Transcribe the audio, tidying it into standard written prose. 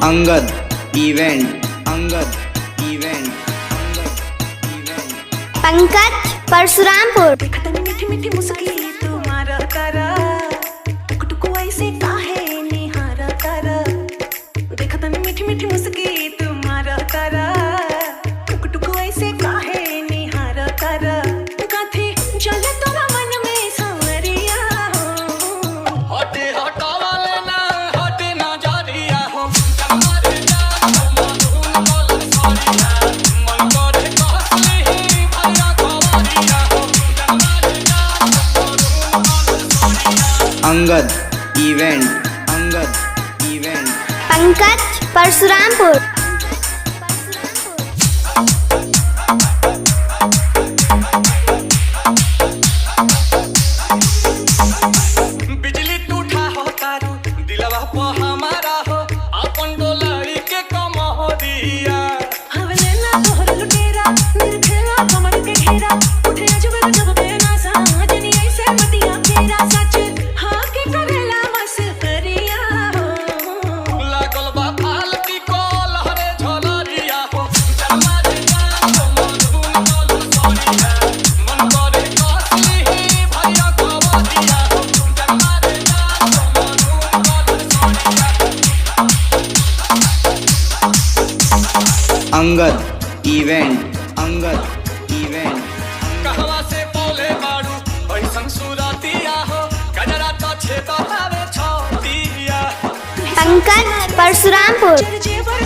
Angad event, Angad event, Angad event. Pankaj Parshurampur. मीठी मीठी मुस्की तुम्हारा तारा टुक टुक ऐसे काहे निहारा तारा देखत मीठी मीठी मुस्की तुम्हारा तारा टुक टुक ऐसे काहे निहारा तारा काथे चले तोरा मन में सांवरिया हो हटे हटावा लेना हटे ना जारिया हो अंगद इवेंट, अंगद इवेंट। पंकज परशुरामपुर। बिजली टूटा हो तारू दिलवा पे हमारा हो अपन डोलाई के कम हो दिया हवले ना तोहर लुटेरा निर्खेला कमर के घेरा उठे अजब जब बेना साजनी ऐसे मतिया फेरा सच हाँ के करेला मस करिया हो लागल बा फालती को लहरे झलरिया हो जमारे जा मन धुन सरिया मन करे कसली भैया खवरिया हो जमारे जा मन धुन सरिया। Angad event, Angad event. कहवा से बोले बाड़ू ऐसन सुरतिया हो गजरा तो छेद हवे छतिया पंकज परशुरामपुर। जेवर